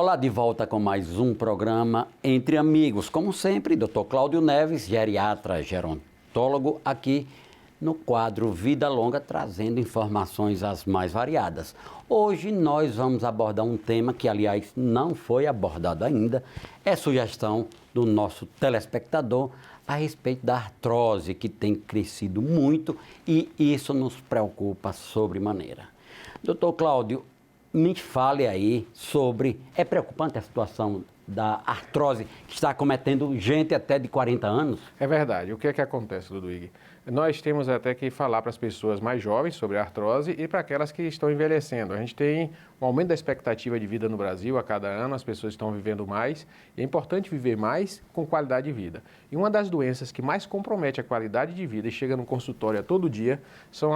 Olá, de volta com mais um programa Entre Amigos. Como sempre, Dr. Cláudio Neves, geriatra, gerontólogo, aqui no quadro Vida Longa, trazendo informações as mais variadas. Hoje nós vamos abordar um tema que, aliás, não foi abordado ainda, é sugestão do nosso telespectador a respeito da artrose, que tem crescido muito e isso nos preocupa sobremaneira. Dr. Cláudio, me fale aí sobre... É preocupante a situação da artrose que está acometendo gente até de 40 anos? É verdade. O que é que acontece, Ludwig? Nós temos até que falar para as pessoas mais jovens sobre a artrose e para aquelas que estão envelhecendo. A gente tem um aumento da expectativa de vida no Brasil a cada ano, as pessoas estão vivendo mais e é importante viver mais com qualidade de vida. E uma das doenças que mais compromete a qualidade de vida e chega no consultório a todo dia são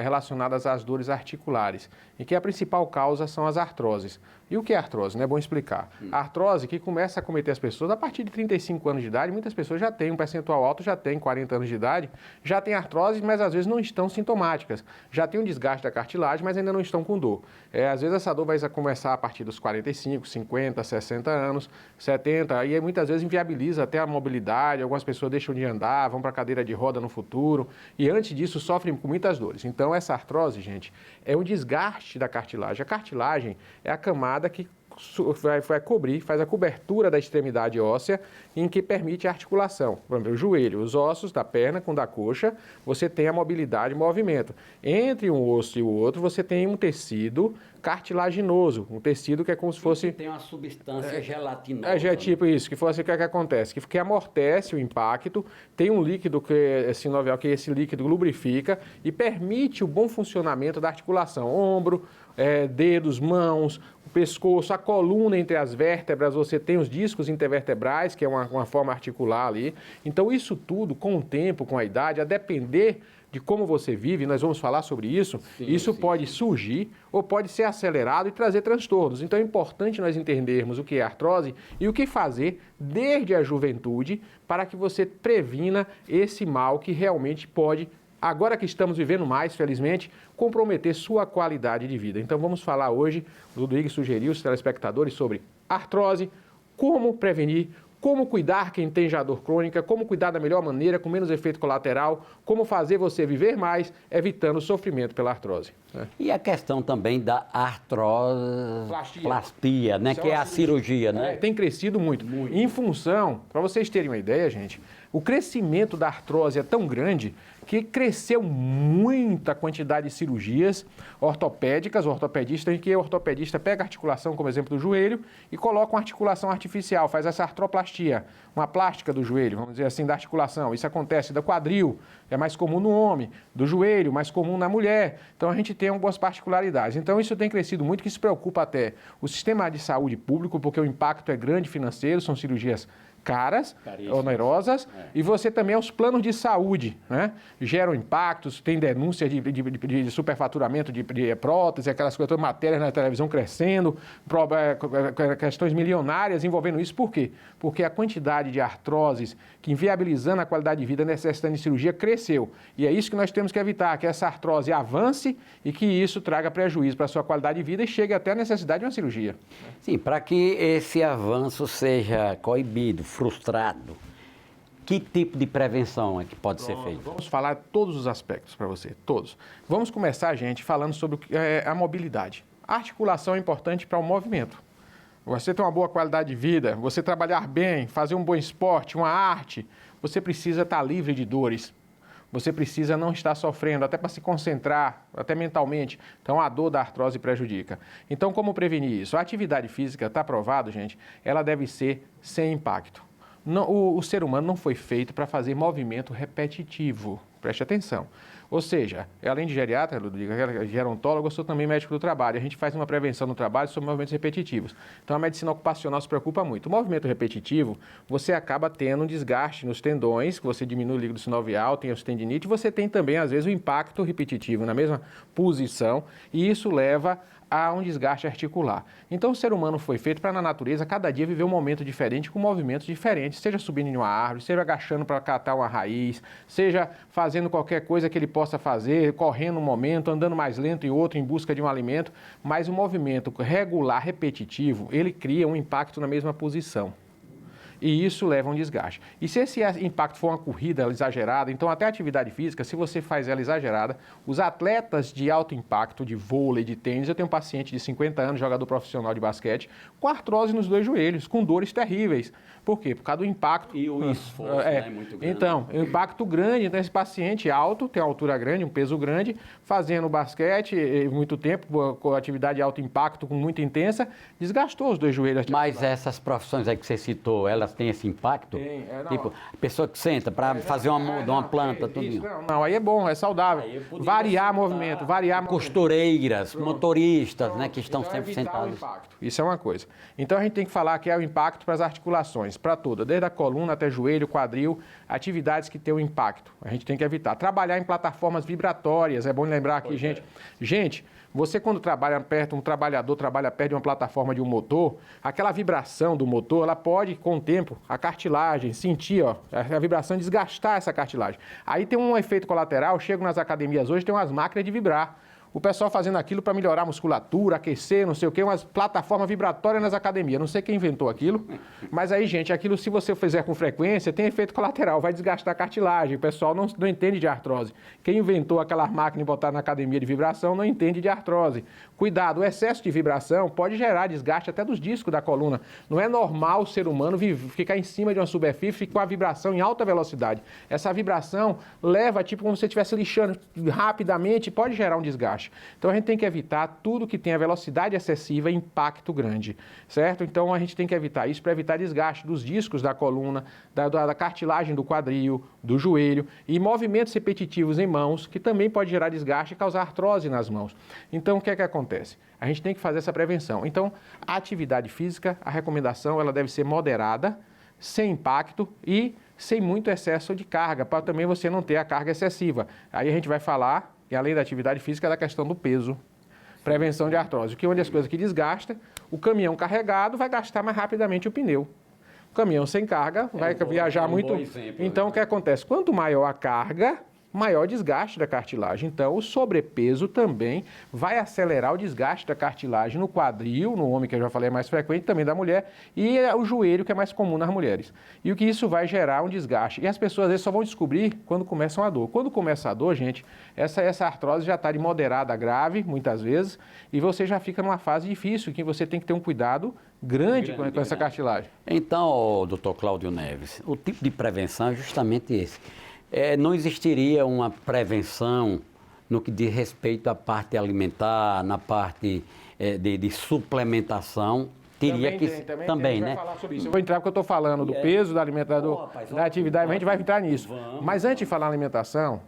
relacionadas às dores articulares, em que a principal causa são as artroses. E o que é artrose? Não é bom explicar. A artrose que começa a acometer as pessoas a partir de 35 anos de idade, muitas pessoas já têm um percentual alto, já têm 40 anos de idade, já têm artrose, mas às vezes não estão sintomáticas. Já tem um desgaste da cartilagem, mas ainda não estão com dor. Às vezes essa dor vai começar a partir dos 45, 50, 60 anos, 70, e aí muitas vezes inviabiliza até a mobilidade, algumas pessoas deixam de andar, vão para a cadeira de roda no futuro, e antes disso sofrem com muitas dores. Então essa artrose, gente, é um desgaste da cartilagem. A cartilagem é a camada que vai cobrir, faz a cobertura da extremidade óssea em que permite a articulação. Por exemplo, o joelho, os ossos da perna com da coxa, você tem a mobilidade e movimento. Entre um osso e o outro, você tem um tecido cartilaginoso, um tecido que é como se fosse... Tem uma substância gelatinosa. É tipo isso, que fosse o que acontece, que amortece o impacto, tem um líquido que é sinovial, que esse líquido lubrifica e permite o bom funcionamento da articulação, ombro, dedos, mãos, o pescoço, a coluna entre as vértebras, você tem os discos intervertebrais, que é uma forma articular ali. Então isso tudo, com o tempo, com a idade, a depender de como você vive, nós vamos falar sobre isso, isso pode surgir ou pode ser acelerado e trazer transtornos. Então é importante nós entendermos o que é artrose e o que fazer desde a juventude para que você previna esse mal que realmente pode, agora que estamos vivendo mais, felizmente, comprometer sua qualidade de vida. Então vamos falar hoje, o Ludwig sugeriu os telespectadores sobre artrose, como prevenir, como cuidar quem tem já dor crônica, como cuidar da melhor maneira, com menos efeito colateral, como fazer você viver mais, evitando o sofrimento pela artrose. E a questão também da artroplastia, né? Que é a cirurgia, né? Tem crescido muito. Em função, para vocês terem uma ideia, gente, o crescimento da artrose é tão grande que cresceu muita quantidade de cirurgias ortopédicas, ortopedistas, em que o ortopedista pega a articulação, como exemplo do joelho, e coloca uma articulação artificial, faz essa artroplastia, uma plástica do joelho, vamos dizer assim, da articulação. Isso acontece do quadril, é mais comum no homem, do joelho, mais comum na mulher. Então a gente tem algumas particularidades. Então isso tem crescido muito, que isso preocupa até o sistema de saúde público, porque o impacto é grande financeiro, são cirurgias caras, onerosas, e você também os planos de saúde, né? Geram impactos, tem denúncias de superfaturamento de prótese, aquelas coisas, matérias na televisão crescendo, questões milionárias envolvendo isso. Por quê? Porque a quantidade de artroses que inviabilizando a qualidade de vida necessitando de cirurgia cresceu. E é isso que nós temos que evitar, que essa artrose avance e que isso traga prejuízo para a sua qualidade de vida e chegue até a necessidade de uma cirurgia. Sim, para que esse avanço seja coibido, frustrado, que tipo de prevenção é que pode ser feito? Vamos falar todos os aspectos para você, todos. Vamos começar, gente, falando sobre a mobilidade. A articulação é importante para o movimento. Você ter uma boa qualidade de vida, você trabalhar bem, fazer um bom esporte, uma arte, você precisa estar livre de dores. Você precisa não estar sofrendo, até para se concentrar, até mentalmente. Então, a dor da artrose prejudica. Então, como prevenir isso? A atividade física, está provado, gente, ela deve ser sem impacto. Não, o ser humano não foi feito para fazer movimento repetitivo. Preste atenção. Ou seja, além de geriatra, gerontólogo, eu sou também médico do trabalho. A gente faz uma prevenção no trabalho sobre movimentos repetitivos. Então, a medicina ocupacional se preocupa muito. O movimento repetitivo, você acaba tendo um desgaste nos tendões, que você diminui o líquido sinovial, tem osteotendineite, você tem também, às vezes, o impacto repetitivo na mesma posição, e isso leva há um desgaste articular. Então, o ser humano foi feito para, na natureza, cada dia viver um momento diferente, com movimentos diferentes, seja subindo em uma árvore, seja agachando para catar uma raiz, seja fazendo qualquer coisa que ele possa fazer, correndo um momento, andando mais lento em outro, em busca de um alimento, mas o movimento regular, repetitivo, ele cria um impacto na mesma posição. E isso leva a um desgaste. E se esse impacto for uma corrida exagerada, então até a atividade física, se você faz ela exagerada, os atletas de alto impacto, de vôlei, de tênis, eu tenho um paciente de 50 anos, jogador profissional de basquete, com artrose nos 2 joelhos, com dores terríveis. Por quê? Por causa do impacto. E o esforço é muito grande. Então, o impacto grande, então esse paciente alto, tem uma altura grande, um peso grande, fazendo basquete muito tempo, com atividade de alto impacto, com muito intensa, desgastou os 2 joelhos. Mas essas profissões aí que você citou, elas têm esse impacto? Tem, tipo, a pessoa que senta para fazer uma muda, uma planta, tudo. Não, aí é bom, é saudável. Variar movimento, variar costureiras, motoristas, né, que estão então, sempre sentados. Isso é uma coisa. Então a gente tem que falar que é o impacto para as articulações, para toda, desde a coluna até joelho, quadril, atividades que têm o impacto. A gente tem que evitar. Trabalhar em plataformas vibratórias, é bom lembrar aqui, gente. Gente, você quando trabalha perto, um trabalhador trabalha perto de uma plataforma de um motor, aquela vibração do motor, ela pode, com o tempo, a cartilagem, sentir, ó, a vibração desgastar essa cartilagem. Aí tem um efeito colateral, chego nas academias hoje, tem umas máquinas de vibrar. O pessoal fazendo aquilo para melhorar a musculatura, aquecer, não sei o quê, umas plataformas vibratórias nas academias. Não sei quem inventou aquilo, mas aí, gente, aquilo se você fizer com frequência, tem efeito colateral, vai desgastar a cartilagem. O pessoal não entende de artrose. Quem inventou aquela máquina e botar na academia de vibração não entende de artrose. Cuidado, o excesso de vibração pode gerar desgaste até dos discos da coluna. Não é normal o ser humano ficar em cima de uma superfície com a vibração em alta velocidade. Essa vibração leva, tipo, como se você estivesse lixando rapidamente, pode gerar um desgaste. Então a gente tem que evitar tudo que tenha velocidade excessiva e impacto grande, certo? Então a gente tem que evitar isso para evitar desgaste dos discos da coluna, da cartilagem do quadril, do joelho e movimentos repetitivos em mãos, que também pode gerar desgaste e causar artrose nas mãos. Então o que é que acontece? A gente tem que fazer essa prevenção. Então a atividade física, a recomendação, ela deve ser moderada, sem impacto e sem muito excesso de carga, para também você não ter a carga excessiva. Aí a gente vai falar, e além da atividade física, da questão do peso, prevenção de artrose, que é uma das coisas que desgasta, o caminhão carregado vai gastar mais rapidamente o pneu. O caminhão sem carga vai viajar muito. Então, o que acontece? Quanto maior a carga, maior desgaste da cartilagem. Então, o sobrepeso também vai acelerar o desgaste da cartilagem no quadril, no homem, que eu já falei é mais frequente, também da mulher, e o joelho, que é mais comum nas mulheres. E o que isso vai gerar um desgaste. E as pessoas, às vezes, só vão descobrir quando começam a dor. Quando começa a dor, gente, essa artrose já está de moderada a grave, muitas vezes, e você já fica numa fase difícil, que você tem que ter um cuidado grande com essa cartilagem. Então, doutor Cláudio Neves, o tipo de prevenção é justamente esse. Não existiria uma prevenção no que diz respeito à parte alimentar, na parte de suplementação. Teria também, né? Falar sobre isso. Eu vou entrar porque eu estou falando do peso, da alimentação, da atividade, a gente vai entrar nisso. Mas antes de falar alimentação,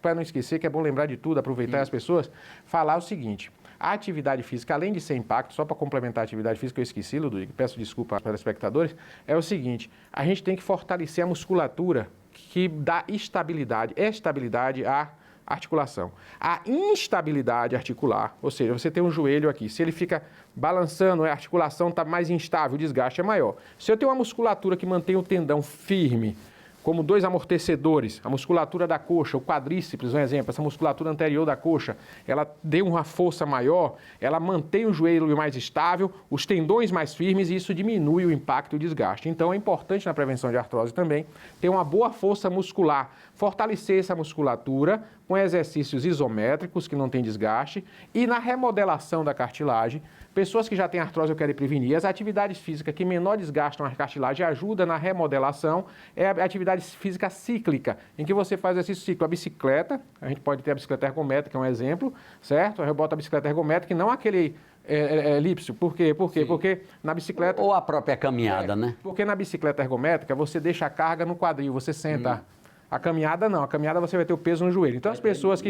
para não esquecer, que é bom lembrar de tudo, aproveitar as pessoas, falar o seguinte. A atividade física, além de ser impacto, só para complementar a atividade física, eu esqueci, Ludwig, peço desculpa para os telespectadores, é o seguinte, a gente tem que fortalecer a musculatura que dá estabilidade à articulação. A instabilidade articular, ou seja, você tem um joelho aqui, se ele fica balançando, a articulação está mais instável, o desgaste é maior. Se eu tenho uma musculatura que mantém o tendão firme, como 2 amortecedores, a musculatura da coxa, o quadríceps, um exemplo, essa musculatura anterior da coxa, ela deu uma força maior, ela mantém o joelho mais estável, os tendões mais firmes e isso diminui o impacto e o desgaste. Então é importante na prevenção de artrose também ter uma boa força muscular, fortalecer essa musculatura com exercícios isométricos que não tem desgaste e na remodelação da cartilagem. Pessoas que já têm artrose ou querem prevenir, as atividades físicas que menor desgastam a cartilagem ajudam na remodelação, é a atividade física cíclica, em que você faz exercício cíclico. A bicicleta, a gente pode ter a bicicleta ergométrica, é um exemplo, certo? Eu boto a bicicleta ergométrica e não aquele elipse. Por quê? Porque na bicicleta... Ou a própria caminhada, né? Porque na bicicleta ergométrica você deixa a carga no quadril, você senta... A caminhada não, a caminhada você vai ter o peso no joelho. Então as pessoas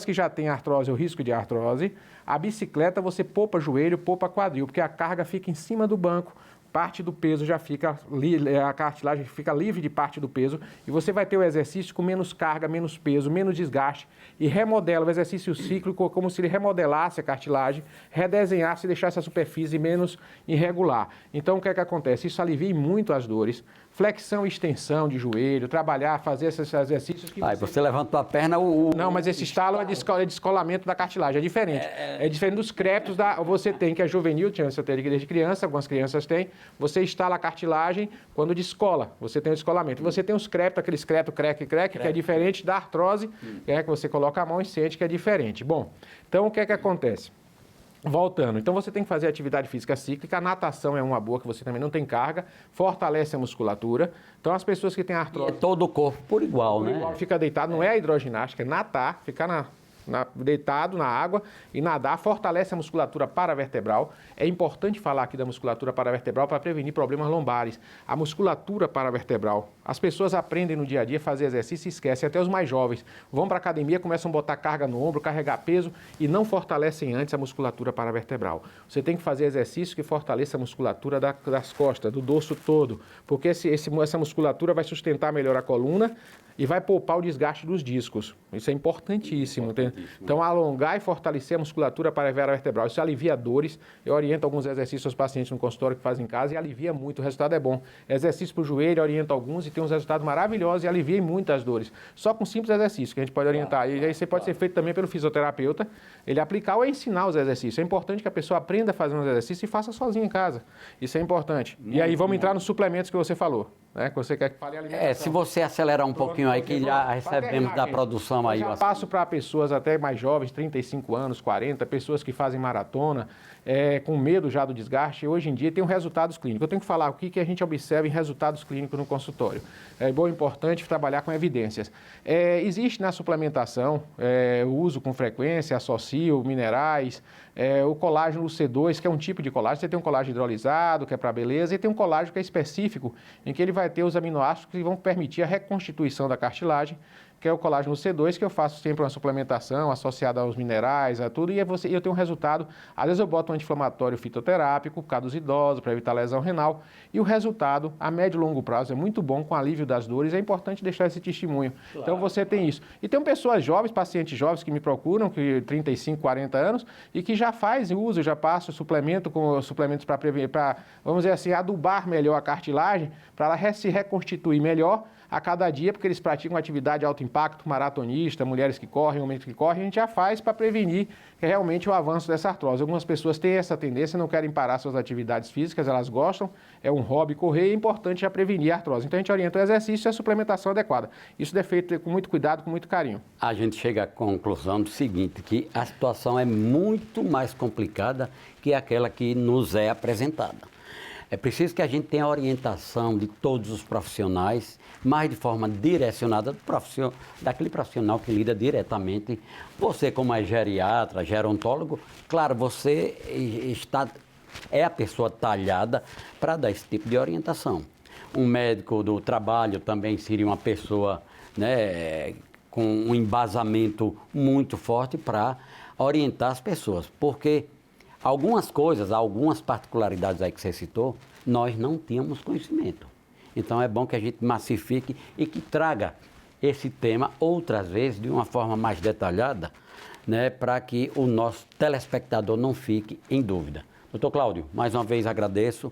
que já têm artrose ou risco de artrose, a bicicleta você poupa joelho, poupa quadril, porque a carga fica em cima do banco, parte do peso já fica, a cartilagem fica livre de parte do peso e você vai ter o exercício com menos carga, menos peso, menos desgaste e remodela o exercício cíclico como se ele remodelasse a cartilagem, redesenhasse e deixasse a superfície menos irregular. Então, o que é que acontece? Isso alivia muito as dores. Flexão e extensão de joelho, trabalhar, fazer esses exercícios que você levanta a perna, Não, mas esse estalo é de descolamento da cartilagem, é diferente. É diferente dos crépitos, você tem, que é juvenil, você tem desde criança, algumas crianças têm, você instala a cartilagem quando descola, você tem o descolamento. Você tem os crépitos, aqueles crépitos, creque, que é diferente da artrose, que você coloca a mão e sente que é diferente. Bom, então o que é que acontece? Voltando, então você tem que fazer atividade física cíclica, a natação é uma boa, que você também não tem carga, fortalece a musculatura. Então as pessoas que têm artrose... E é todo o corpo por igual, né? Igual, fica deitado, não é a hidroginástica, é nadar, ficar deitado na água e nadar, fortalece a musculatura paravertebral. É importante falar aqui da musculatura paravertebral para prevenir problemas lombares. A musculatura paravertebral, as pessoas aprendem no dia a dia a fazer exercício e esquecem, até os mais jovens. Vão para a academia, começam a botar carga no ombro, carregar peso e não fortalecem antes a musculatura paravertebral. Você tem que fazer exercício que fortaleça a musculatura das costas, do dorso todo, porque essa musculatura vai sustentar melhor a coluna e vai poupar o desgaste dos discos. Isso é importantíssimo. Então, alongar e fortalecer a musculatura paravertebral. Isso alivia dores. Eu oriento alguns exercícios aos pacientes no consultório que fazem em casa e alivia muito. O resultado é bom. Exercício para o joelho, eu oriento alguns e tem uns resultados maravilhosos e alivia muitas dores. Só com simples exercícios que a gente pode orientar. E aí você pode ser feito também pelo fisioterapeuta, ele aplicar ou ensinar os exercícios. É importante que a pessoa aprenda a fazer uns exercícios e faça sozinho em casa. Isso é importante. E aí vamos entrar nos suplementos que você falou. Né, que você quer que fale a alimentação. Se você acelerar um pouquinho aí, que já recebemos da produção aí. Eu já passo para pessoas até mais jovens, 35 anos, 40, pessoas que fazem maratona, com medo já do desgaste. Hoje em dia tem resultados clínicos. Eu tenho que falar o que a gente observa em resultados clínicos no consultório. É bom e importante trabalhar com evidências. Existe na suplementação o uso com frequência, associo minerais, o colágeno C2, que é um tipo de colágeno. Você tem um colágeno hidrolisado, que é para beleza, e tem um colágeno que é específico, em que ele vai ter os aminoácidos que vão permitir a reconstituição da cartilagem, que é o colágeno C2, que eu faço sempre uma suplementação associada aos minerais, a tudo, e eu tenho um resultado. Às vezes eu boto um anti-inflamatório fitoterápico por causa dos idosos, para evitar lesão renal, e o resultado, a médio e longo prazo, é muito bom com alívio das dores. É importante deixar esse testemunho. Claro. Então você tem isso. E tem pessoas jovens, pacientes jovens que me procuram, que 35, 40 anos, e que já fazem uso, já passam suplemento com suplementos para prevenir, para, vamos dizer assim, adubar melhor a cartilagem, para ela se reconstituir melhor a cada dia, porque eles praticam atividade de alto impacto, maratonista, mulheres que correm, homens que correm, a gente já faz para prevenir realmente o avanço dessa artrose. Algumas pessoas têm essa tendência, não querem parar suas atividades físicas, elas gostam, é um hobby correr, é importante já prevenir a artrose. Então a gente orienta o exercício e a suplementação adequada. Isso é feito com muito cuidado, com muito carinho. A gente chega à conclusão do seguinte, que a situação é muito mais complicada que aquela que nos é apresentada. É preciso que a gente tenha a orientação de todos os profissionais, mas de forma direcionada daquele profissional que lida diretamente. Você, como é geriatra, gerontólogo, claro, você é a pessoa talhada para dar esse tipo de orientação. Um médico do trabalho também seria uma pessoa, né, com um embasamento muito forte para orientar as pessoas, porque algumas coisas, algumas particularidades aí que você citou, nós não tínhamos conhecimento. Então é bom que a gente massifique e que traga esse tema outras vezes de uma forma mais detalhada, né, para que o nosso telespectador não fique em dúvida. Doutor Cláudio, mais uma vez agradeço